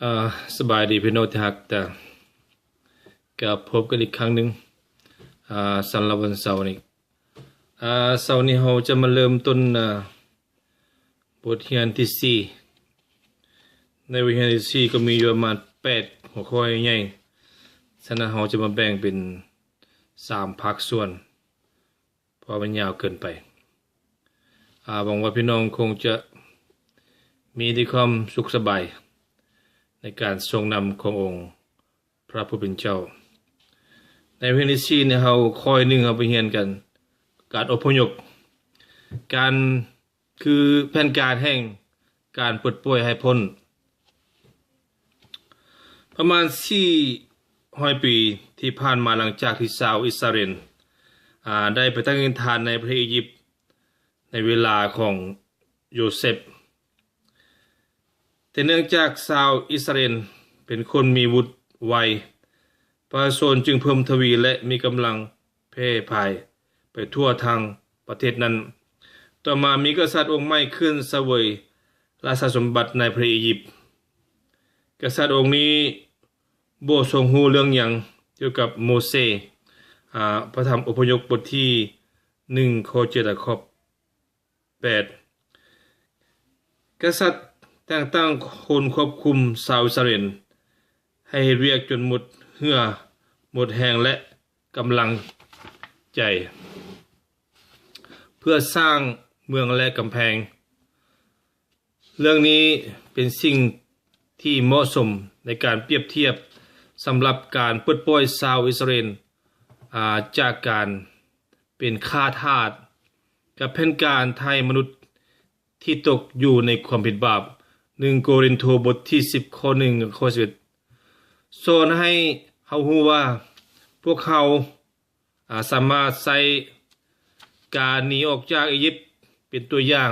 อ่าสบายดีพี่น้องที่รักแต่กับพบกันอีกครั้งหนึ่งสำหรับวันเสาร์นี้เสาร์นี้เราจะมาเริ่มต้นบทเรียนที่สี่ในบทเรียนที่สี่ก็มีอยู่ประมาณ8 หัวข้อใหญ่ๆฉะนั้นเราจะมาแบ่งเป็น3 ภาคส่วนเพราะมันยาวเกินไปหวังว่าพี่น้องคงจะมีที่ความสุขสบายในการทรงนำขององค์พระผู้เป็นเจ้าในเวนิซีเนี่ยเราคอยหนึ่งเราไปเรียนกันการอพยพการคือแผนการแห่งการปลดปล่อยให้พ้นประมาณ400 ปีที่ผ่านมาหลังจากที่ชาวอิสราเอลได้ไปตั้งฐานในประเทศอียิปต์ในเวลาของโยเซฟแต่เนื่องจากชาวอิสราเอลเป็นคนมีวุฒิไวประชาชนจึงเพิ่มทวีและมีกำลังแพร่พายไปทั่วทางประเทศนั้นต่อมามีกษัตริย์องค์ใหม่ขึ้นเสวยราชสมบัติในประเทศอียิปต์กษัตริย์องค์นี้บ่ทรงรู้เรื่องหยังเกี่ยวกับโมเสสพระธรรมอพยพบทที่1 ข้อ 7 และข้อ 8กษัตริย์แต่งตั้งคนควบคุมชาวอิสราเอลให้เรียกจนหมดเหื่อหมดแหงและกำลังใจเพื่อสร้างเมืองและกำแพงเรื่องนี้เป็นสิ่งที่เหมาะสมในการเปรียบเทียบสำหรับการปลดปล่อยชาวอิสราเอลจากการเป็นข้าทาสกับแผนการไถ่มนุษย์ที่ตกอยู่ในความผิดบาป1 โครินธ์บทที่10 ข้อ 1 ข้อ 11สอนให้เขารู้ว่าพวกเขาสามารถใช้การหนีออกจากอียิปต์เป็นตัวอย่าง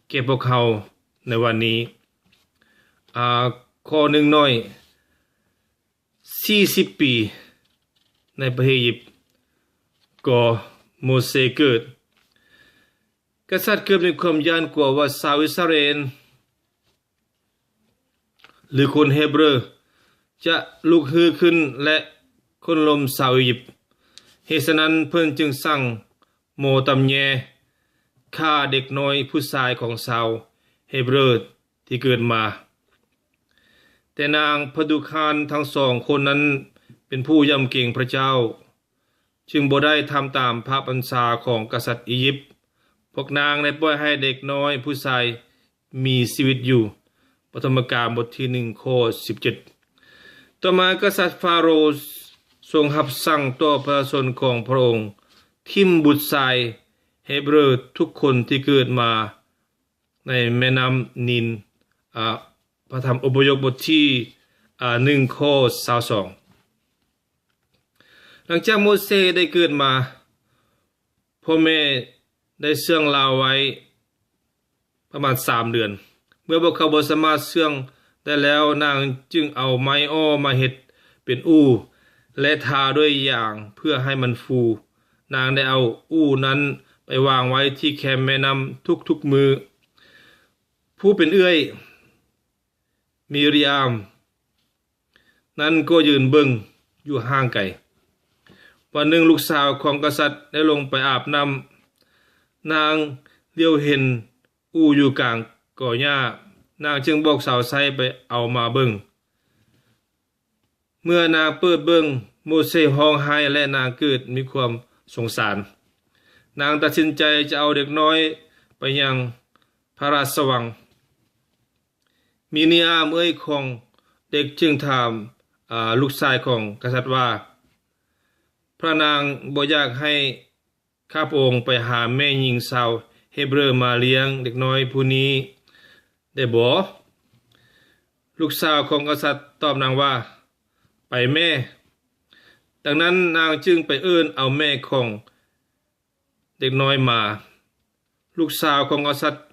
แก่พวกเขาในวันนี้ข้อหนึ่งน้อย40 ปีในประเทศอียิปต์ก็โมเสสเกิดกษัตริย์เกิดในความย่านกลัวว่าชาวอิสราเอลหรือคนเฮบรูจะลุกฮือขึ้นและคนลมชาวอียิปต์เหตุฉะนั้นเพิ่นจึงสั่งโมตำแยฆ่าเด็กน้อยผู้ชายของชาวเฮบรูที่เกิดมาแต่นางพดุคารทั้ง2 คนนั้นเป็นผู้ยำเกรงพระเจ้าจึงบ่ได้ทำตามพระบัญชาของกษัตริย์อียิปต์พวกนางได้ปล่อยให้เด็กน้อยผู้ชายมีชีวิตอยู่ปฐมกาลบทที่1 ข้อ 17ต่อมากษัตริย์ฟาโรห์ทรงรับสั่งต่อประชาชนของพระองค์ทิ่มบุตรชายเฮบรูทุกคนที่เกิดมาในแม่น้ำนิลพระธรรมอพยพบทที่1 ข้อ 22หลังจากโมเสสได้เกิดมาพ่อแม่ได้เชื่องลาวไว้ประมาณ3 เดือนเมื่อพวกเขาบ่สามารถเชื่องได้แล้วนางจึงเอาไม้อ้อมาเฮ็ดเป็นอู่และทาด้วยยางเพื่อให้มันฟูนางได้เอาอู่นั้นไปวางไว้ที่แคมแม่น้ำทุกๆมือผู้เป็นเอื้อยมิริยามนั้นก็ยืนเบิ่งอยู่ห่างไกลวันหนึ่งลูกสาวของกษัตริย์ได้ลงไปอาบน้ำนางเลี้ยวเห็นอู่อยู่กลางก่อหญ้านางจึงบอกสาวใช้ไปเอามาเบิ่งเมื่อนางเปิดเบิ่งโมเสสร้องไห้และนางเกิดมีความสงสารนางตัดสินใจจะเอาเด็กน้อยไปยังพระราชวังมีนิอามของเด็กจึงถามลูกชายของกษัตริย์ว่าพระนางบ่อยากให้ข้าพระองค์ไปหาแม่หญิงชาวเฮบรูมาเลี้ยงเด็กน้อยผู้นี้ได้บ่ลูกสาวของกษัตริย์ตอบนางว่าไปแม่ดังนั้นนางจึงไปเอิ้นเอาแม่ของเด็กน้อยมาลูกสาวของกษัตริย์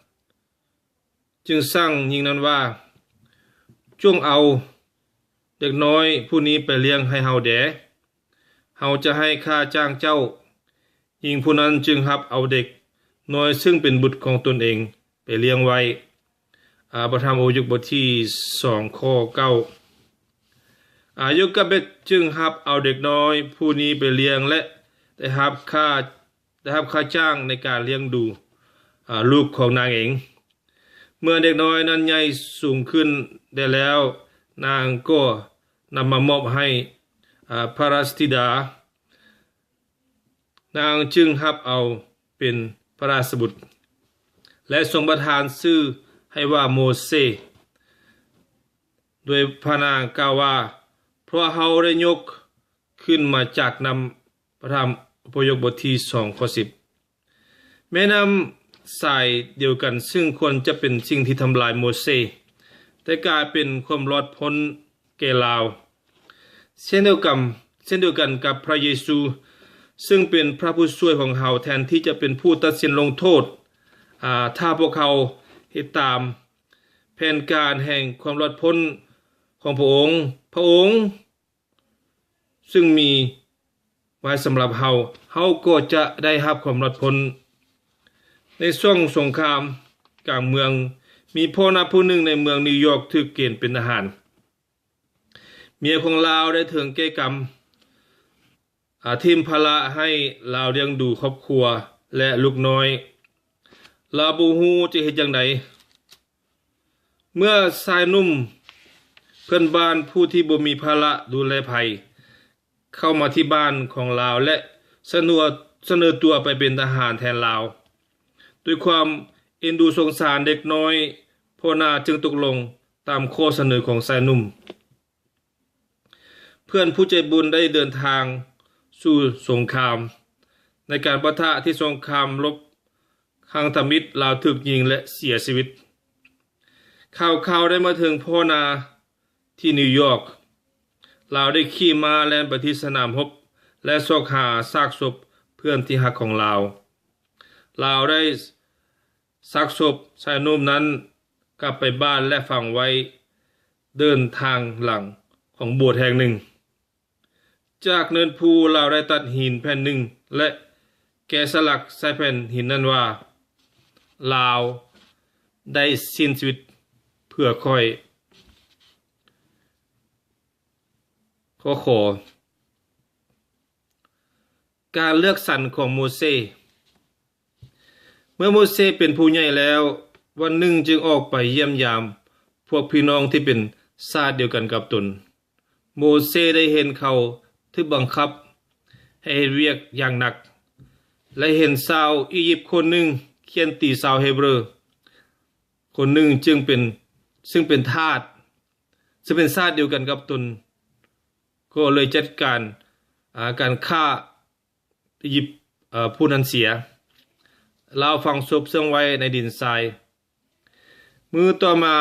จึงสั่งหญิงนั้นว่าจงเอาเด็กน้อยผู้นี้ไปเลี้ยงให้เฮาแด่เฮาจะให้ค่าจ้างเจ้าหญิงผู้นั้นจึงรับเอาเด็กน้อยซึ่งเป็นบุตรของตนเองไปเลี้ยงไว้ พระธรรมโอยุคบทที่2ข้อ9โยเกเบดจึงรับเอาเด็กน้อยผู้นี้ไปเลี้ยงและได้รับค่าจ้างในการเลี้ยงดูลูกของนางเองเมื่อเด็กน้อยนั้นใหญ่สูงขึ้นได้แล้วนางก็นำมามอบให้พระราชธิดานางจึงรับเอาเป็นพระราชบุตรและทรงประทานชื่อให้ว่าโมเสสโดยพระนางกล่าวว่าเพราะเขาได้ยกขึ้นมาจากนำพระธรรมอพยพบทที่2ข้อ10แม่น้ำสายเดียวกันซึ่งควรจะเป็นสิ่งที่ทำลายโมเสสแต่กลายเป็นความรอดพ้นแก่ลาวเช่นเดียวกันกับพระเยซูซึ่งเป็นพระผู้ช่วยของเราแทนที่จะเป็นผู้ตัดสินลงโทษถ้าพวกเขาเฮ็ดตามแผนการแห่งความรอดพ้นของพระองค์ซึ่งมีไว้สำหรับเราก็จะได้รับความรอดพ้นในช่วงสงครามกลางเมืองมีพ่อนับผู้หนึ่งในเมืองนิวยอร์กถูกเกณฑ์เป็นทหารเมียของลาวได้ถึงแก่กรรมทิมภาระให้ลาวเลี้ยงดูครอบครัวและลูกน้อยลาวบ่ฮู้จะเฮ็ดจังไดเมื่อชายหนุ่มเพื่อนบ้านผู้ที่บ่มีภาระดูแลภัยเข้ามาที่บ้านของลาวและเสนอตัวไปเป็นทหารแทนลาวด้วยความเอ็นดูสงสารเด็กน้อยพ่อนาจึงตกลงตามข้อเสนอของชายหนุ่มเพื่อนผู้ใจบุญได้เดินทางสู่สงครามในการปะทะที่สงครามรบครั้งทมิตรลาวถูกยิงและเสียชีวิตข่าวได้มาถึงพ่อนาที่นิวยอร์กลาวได้ขี่ม้าแล่นไปที่สนามรบและซอกหาซากศพเพื่อนที่หักของลาวได้ซากศพชายหนุ่มนั้นกลับไปบ้านและฝังไว้เดินทางหลังของโบสถ์แห่งหนึ่งจากเนินภูลาวได้ตัดหินแผ่นหนึ่งและแกะสลักใส่แผ่นหินนั้นว่าลาวได้สิ้นชีวิตเพื่อคอยขอการเลือกสรรของโมเสสเมื่อโมเสสเป็นผู้ใหญ่แล้ววันหนึ่งจึงออกไปเยี่ยมยามพวกพี่น้องที่เป็นชาติเดียวกันกับตนโมเสสได้เห็นเขาถูกบังคับให้เวียกอย่างหนักและเห็นชาวอียิปต์คนหนึ่งเคี่ยนตีชาวเฮบรูคนหนึ่งซึ่งเป็นทาสซึ่งเป็นชาติเดียวกันกับตนก็เลยจัดการฆ่าอียิปต์ผู้นั้นเสียลาวฝังศพเสื่องไว้ในดินทรายมือต่อมา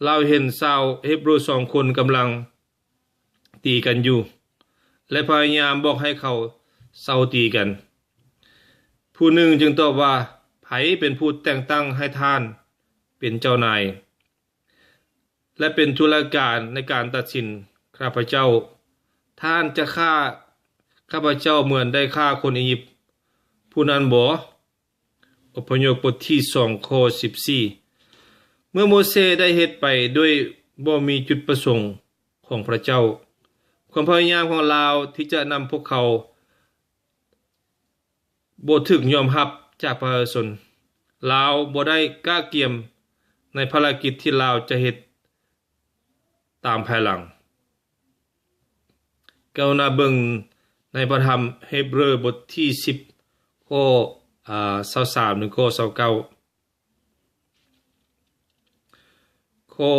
เราเห็นชาวเฮบรู2 คนกำลังตีกันอยู่และพยายามบอกให้เขาเศร้าตีกันผู้หนึ่งจึงตอบว่าไผเป็นผู้แต่งตั้งให้ท่านเป็นเจ้านายและเป็นธุรการในการตัดสินข้าพเจ้าท่านจะฆ่าข้าพเจ้าเหมือนได้ฆ่าคนอียิปต์ผู้นั้นบ่อพยพบทที่2ข้อ14เมื่อโมเสสได้เฮ็ดไปด้วยบ่มีจุดประสงค์ของพระเจ้าความพยายามของลาวที่จะนำพวกเขาบ่ถึกยอมรับจากประชาชนลาวบ่ได้กล้าเกียมในภารกิจที่ลาวจะเฮ็ดตามภายหลังกรุณาเบิ่งในพระธรรมเฮบรูบทที่10ข้อ23ถึงข้อ29ข้อ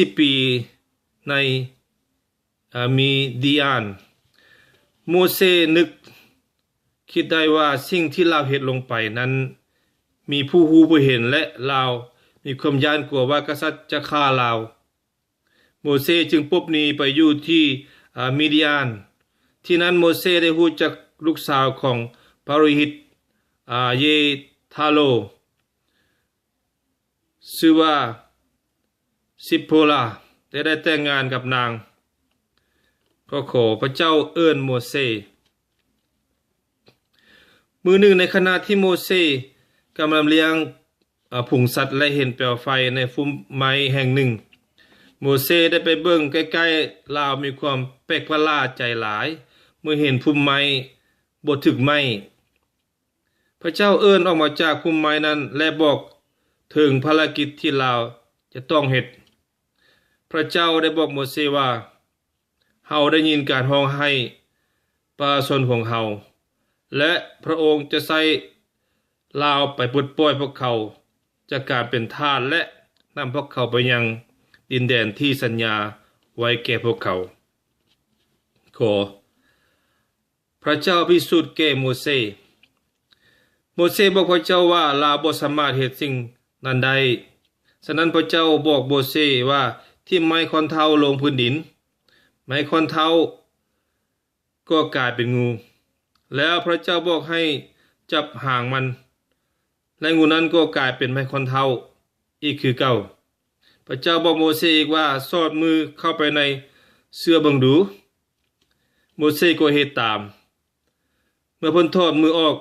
240 ปีในมีดีอานโมเสสนึกคิดได้ว่าสิ่งที่ลาวเฮ็ดลงไปนั้นมีผู้รู้ผู้เห็นและลาวมีความย้านกลัวว่ากษัตริย์จะฆ่าลาวโมเสสจึงปบหนีไปอยู่ที่มิดิอันที่นั้นโมเสสได้รู้จักลูกสาวของปาริหิตเยทาโลชื่อว่าซิปโพลาได้แต่งงานกับนางก็ขอพระเจ้าเอิ้นโมเสสมือหนึ่งในขณะที่โมเสส กำลังเลี้ยงผุงสัตว์และเห็นเปลวไฟในฟุ้มไม้แห่งหนึ่งโมเสสได้ไปเบิ่งใกล้ๆลาวมีความแปลกประหลาดใจหลายเมื่อเห็นพุ่มไม้บ่ถึกไหม้พระเจ้าเอิ้นออกมาจากพุ่มไม้นั้นและบอกถึงภารกิจที่ลาวจะต้องเฮ็ดพระเจ้าได้บอกโมเสสว่าเฮาได้ยินการร้องไห้ประชาชนของเฮาและพระองค์จะใส่ลาวไปปลดปล่อยพวกเขาจากการเป็นทาสและนำพวกเขาไปยังดินแดนที่สัญญาไว้แก่พวกเขาขอพระเจ้าพิสูจน์แก่โมเสสบอกพระเจ้าว่าลาวบ่สามารถเฮ็ดสิ่งนั้นได้ฉะนั้นพระเจ้าบอกโมเสสว่าที่ไม้คอนเท้าลงพื้นดินไม้คอนเท้าก็กลายเป็นงูแล้วพระเจ้าบอกให้จับหางมันและงูนั้นก็กลายเป็นไม้คอนเท้าอีกคือเก่าพระเจ้าบอกโมเสสอีกว่าสอดมือเข้าไปในเสื้อบังดูโมเสสก็เฮ็ดตามเมื่อพ้นทอดมือออก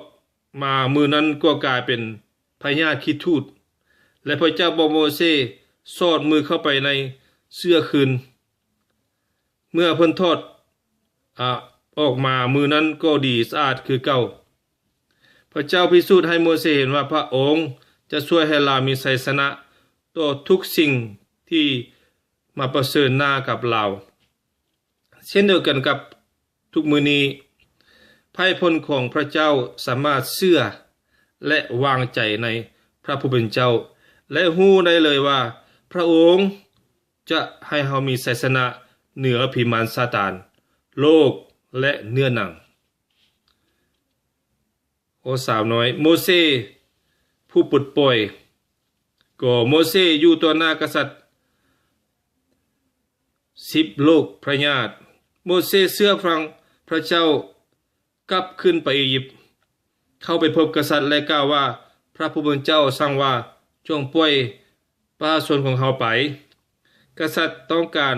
มามือนั้นก็กลายเป็นพญาคริสทูตและพระเจ้าบอกโมเสสสอดมือเข้าไปในเสื้อคืนเมื่อพ้นทอดออกมามือนั้นก็ดีสะอาดคือเก่าพระเจ้าพิสูจน์ให้โมเสสเห็นว่าพระองค์จะช่วยให้เรามีชัยชนะต่อทุกสิ่งที่มาประเสริฐหน้ากับเราเช่นเดียวกันกับทุกมื้อนี้ไพ่พลของพระเจ้าสามารถเชื่อและวางใจในพระผู้เป็นเจ้าและฮู้ได้เลยว่าพระองค์จะให้เรามีชัยชนะเหนือภิมานซาตานโลกและเนื้อหนังโอสาวน้อยโมเสสผู้ปลดปล่อยก็โมเสสอยู่ต่อหน้ากษัตริย์10โลกพระญาติโมเสสเชื่อฟังพระเจ้ากลับขึ้นไปอียิปต์เข้าไปพบกษัตริย์และกล่าวว่าพระผู้เป็นเจ้าสั่งว่าจงปล่อยประชาชนของเขาไปกษัตริย์ต้องการ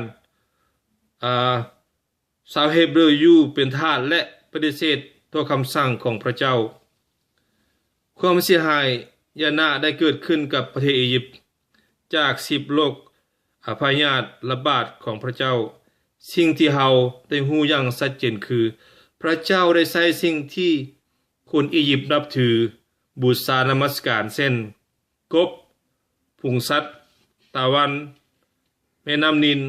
ชาวเฮบรูอยู่เป็นทาสและปฏิเสธต่อคำสั่งของพระเจ้าความเสียหายยนะได้เกิดขึ้นกับประเทศอียิปต์จาก10โรคพยาธิระบาดของพระเจ้าสิ่งที่เฮาได้ฮู้อย่างชัดเจนคือพระเจ้าได้ใช้สิ่งที่คนอียิปต์นับถือบูชานมัสการเช่นกบผุงสัตว์ตะวันแม่น้ำนิล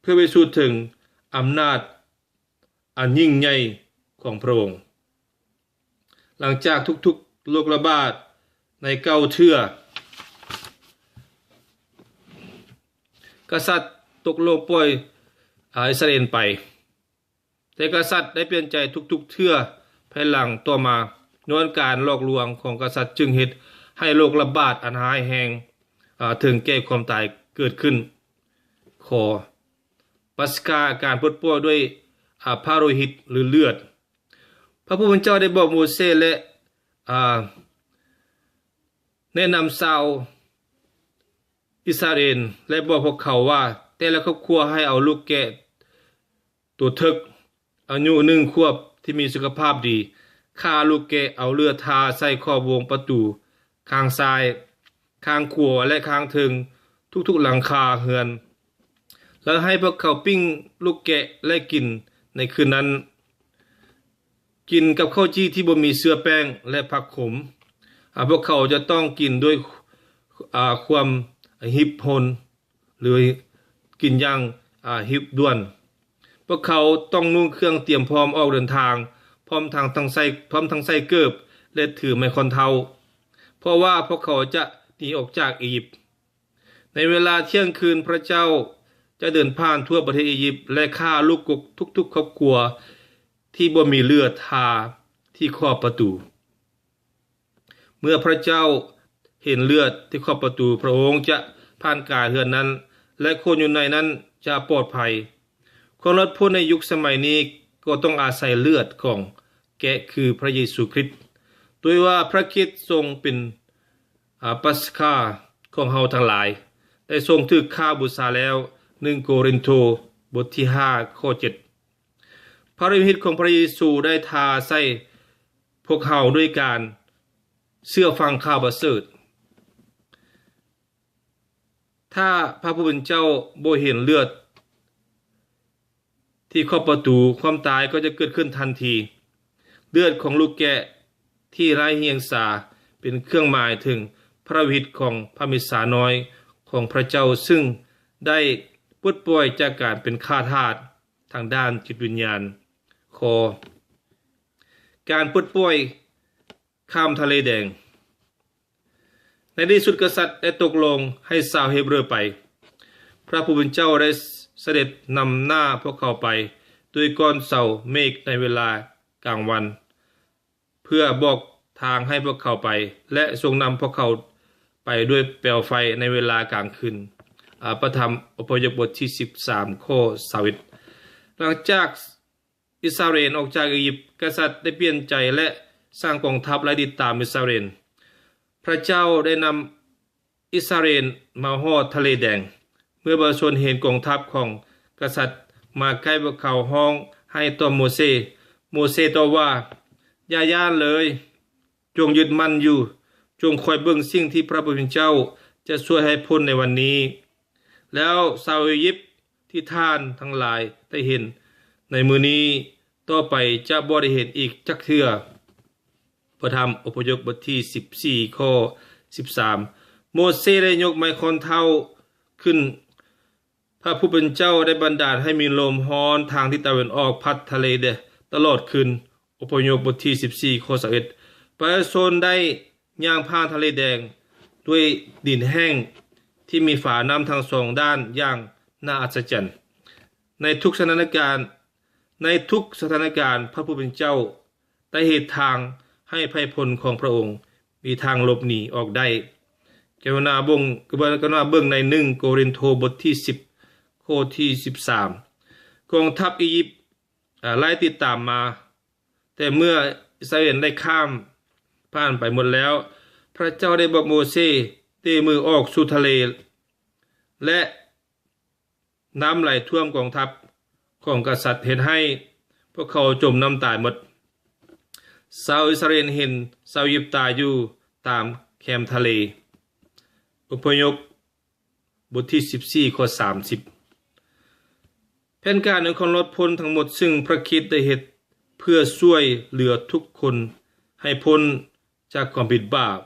เพื่อไปสู่ถึงอำนาจอันยิ่งใหญ่ของพระองค์หลังจากทุกๆโรคระบาดใน9เทื่อกษัตริย์ตกลงปล่อยอิสราเอลไปแต่กษัตริย์ได้เปลี่ยนใจทุกๆเทื่อภายหลังต่อมาโดยการหลอกลวงของกษัตริย์จึงเฮ็ดให้โรคระบาดอันร้ายแรงถึงแก่ความตายเกิดขึ้นขอปัสกาการปลดปล่อยด้วยพระโลหิตหรือเลือดพระผู้เป็นเจ้าได้บอกโมเสสและแนะนำชาวอิสราเอลและบอกพวกเขาว่าแต่ละครอบครัวให้เอาลูกแกะตัวทึกอายุ1 ขวบที่มีสุขภาพดีฆ่าลูกแกะเอาเลือดทาใส่ขอบวงประตูข้างซ้ายข้างขวาและข้างถึงทุกๆหลังคาเฮือนแล้วให้พวกเขาปิ้งลูกแกะและกินในคืนนั้นกินกับข้าวจี้ที่บ่มีเสื้อแป้งและผักขมพวกเขาจะต้องกินด้วยความหิบหนหรือกินอย่างหิบด่วนพวกเขาต้องนุ่งเครื่องเตรียมพร้อมออกเดินทางพร้อมทางใส่เกิบและถือไม้คอนเท้าเพราะว่าพวกเขาจะหนีออกจากอียิปต์ในเวลาเที่ยงคืนพระเจ้าจะเดินผ่านทั่วประเทศอียิปต์และฆ่าลูกกกทุกๆครอบครัวที่บ่มีเลือดทาที่ขอบประตูเมื่อพระเจ้าเห็นเลือดที่ขอบประตูพระองค์จะผ่านกายเฮือนนั้นและคนอยู่ในนั้นจะปลอดภัยคนรอดพ้นในยุคสมัยนี้ก็ต้องอาศัยเลือดของแกะคือพระเยซูคริสต์โดยว่าพระคริสต์ทรงเป็นปัสกาของเฮาทั้งหลายได้ทรงถูกฆ่าบูชาแล้ว1โครินโธบทที่5ข้อ7พระฤทธิ์ของพระเยซูได้ทาใส่พวกเฮาด้วยการ เชื่อฟังข่าวประเสริฐถ้าพระผู้เป็นเจ้าบ่เห็นเลือดที่ขอบประตูความตายก็จะเกิดขึ้นทันทีเลือดของลูกแกะที่ไร้เหียงสาเป็นเครื่องหมายถึงพระวิตของพระมิสาน้อยของพระเจ้าซึ่งได้ปลดปล่อยจากการเป็นข้าทาสทางด้านจิตวิญญาณคอการปลดปล่อยข้ามทะเลแดงในที่สุดกษัตริย์ได้ตกลงให้ชาวเฮบรูไปพระผู้เป็นเจ้าได้เสด็จนำหน้าพวกเขาไปด้วยก้อนเสาเมฆในเวลากลางวันเพื่อบอกทางให้พวกเขาไปและทรงนำพวกเขาไปด้วยเปลวไฟในเวลากลางคืนพระธรรมอพยพบทที่13ข้อ21หลังจากอิสราเอลออกจากอียิปต์กษัตริย์ได้เปลี่ยนใจและสร้างกองทัพไล่ติดตามอิสราเอลพระเจ้าได้นำอิสราเอลมาฮอดทะเลแดงเมื่อประชาชนเห็นกองทัพของกษัตริย์มาใกล้พวกเขาห้องให้ต่อโมเสตอบว่าอย่าย่านเลยจงยึดมั่นอยู่จงคอยเบิ่งสิ่งที่พระผู้เป็นเจ้าจะช่วยให้พ้นในวันนี้แล้วชาวอียิปต์ที่ท่านทั้งหลายได้เห็นในมือนี้ต่อไปจะบ่ได้เห็นอีกจักเทื่อพระธรรมอพยพบทที่14ข้อ13โมเสสได้ยกไม้ค้อนเท้าขึ้นพระผู้เป็นเจ้าได้บันดาลให้มีลมฮ้อนทางทิศตะวันออกพัดทะเลตลอดคืนอพยพบทที่14ข้อ21ประชาชนได้ย่างผ่านทะเลแดงด้วยดินแห้งที่มีฝาน้ำทั้งสองด้านอย่างน่าอัศจรรย์ในทุกสถานการณ์พระผู้เป็นเจ้าได้เหตุทางให้ภัยพลของพระองค์มีทางหลบหนีออกได้กรุณาเบิ่งใน1โครินธ์บทที่10ข้อที่13กองทัพอียิปต์ไล่ติดตามมาแต่เมื่ออิสราเอลได้ข้ามผ่านไปหมดแล้วพระเจ้าได้บอกโมเสสเตะมือออกสู่ทะเลและน้ำไหลท่วมกองทัพของกษัตริย์เห็นให้พวกเขาจมน้ำตายหมดชาวอิสราเอลเห็นชาวอียิปต์ตายอยู่ตามแคมทะเลอพยพบทที่14ข้อ30แผนการในคนลดพ้นทั้งหมดซึ่งพระคริสต์ได้เหตุเพื่อช่วยเหลือทุกคนให้พ้นจากความผิดบาป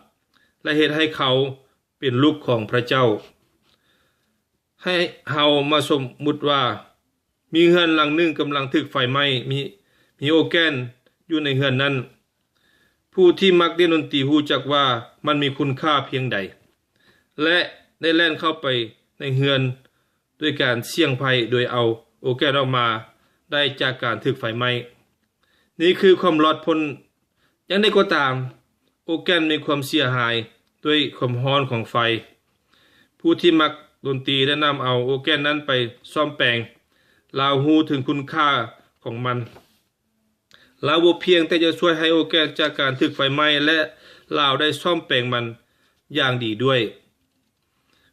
และเหตุให้เขาเป็นลูกของพระเจ้าให้เฮามาสมมุติว่ามีเฮือนหลังหนึ่งกำลังถูกไฟไหม้มีโอแกนอยู่ในเฮือนนั้นผู้ที่มักเล่นดนตรีรู้จักว่ามันมีคุณค่าเพียงใดและได้แล่นเข้าไปในเฮือนด้วยการเสี่ยงภัยโดยเอาโอแกนออกมาได้จากการถูกไฟไหม้นี่คือความรอดพ้นอย่างใดก็ตามโอแกนมีความเสียหายด้วยความร้อนของไฟผู้ที่มักดนตรีได้นำเอาโอแกนนั้นไปซ่อมแปลงลาวฮู้ถึงคุณค่าของมันลาวบ่เพียงแต่จะช่วยให้โอแกนจากการถูกไฟไหม้และลาวได้ซ่อมแปลงมันอย่างดีด้วย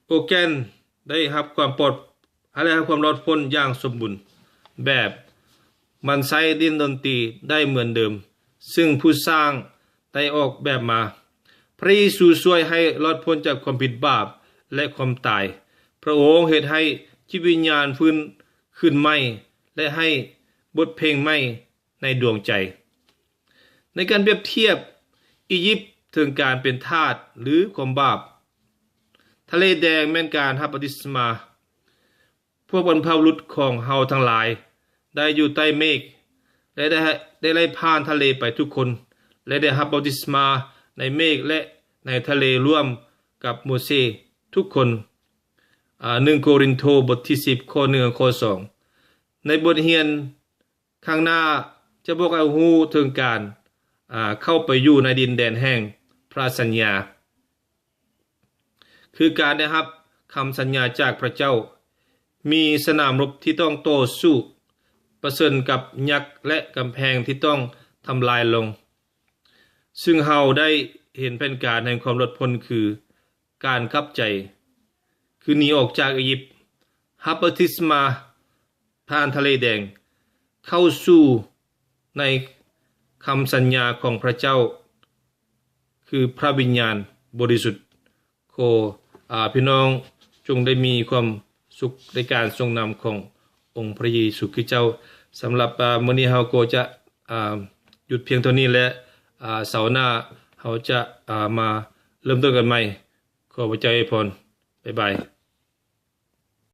โอแกนได้รับความรอดพ้นอย่างสมบูรณ์แบบมันใช้ดินดนตรีได้เหมือนเดิมซึ่งผู้สร้างได้ออกแบบมาพระเยซูช่วยให้รอดพ้นจากความผิดบาปและความตายพระองค์เหตุให้จิตวิญญาณฟื้นขึ้นใหม่และให้บทเพลงใหม่ในดวงใจในการเปรียบเทียบอียิปต์ถึงการเป็นทาสหรือความบาปทะเลแดงแม่นการรับบัพติศมาพวกบรรพบุรุษของเฮาทั้งหลายได้อยู่ใต้เมฆและได้ไล่ผ่านทะเลไปทุกคนและได้รับบัพติศมาในเมฆและในทะเลร่วมกับโมเสสทุกคน1โครินธ์บทที่10ข้อ1ข้อ2ในบทเรียนข้างหน้าจะบอกให้รู้ถึงการเข้าไปอยู่ในดินแดนแห่งพระสัญญาคือการได้รับคำสัญญาจากพระเจ้ามีสนามรบที่ต้องต่อสู้ประเสริฐกับยักษ์และกำแพงที่ต้องทำลายลงซึ่งเฮาได้เห็นแผนการแห่งความรอดพ้นคือการกลับใจคือหนีออกจากอียิปต์รับบัพติศมาผ่านทะเลแดงเข้าสู่ในคำสัญญาของพระเจ้า คือพระวิญญาณบริสุทธิ์ขอพี่น้องจงได้มีความสุขในการทรงนำขององค์พระเยซูคริสต์เจ้าสำหรับมื้อนี้เฮาก็จะหยุดเพียงเท่านี้และเสาร์หน้าเฮาจะมาเริ่มต้นกันใหม่ขอพระเจ้าอวยพรบ๊ายบาย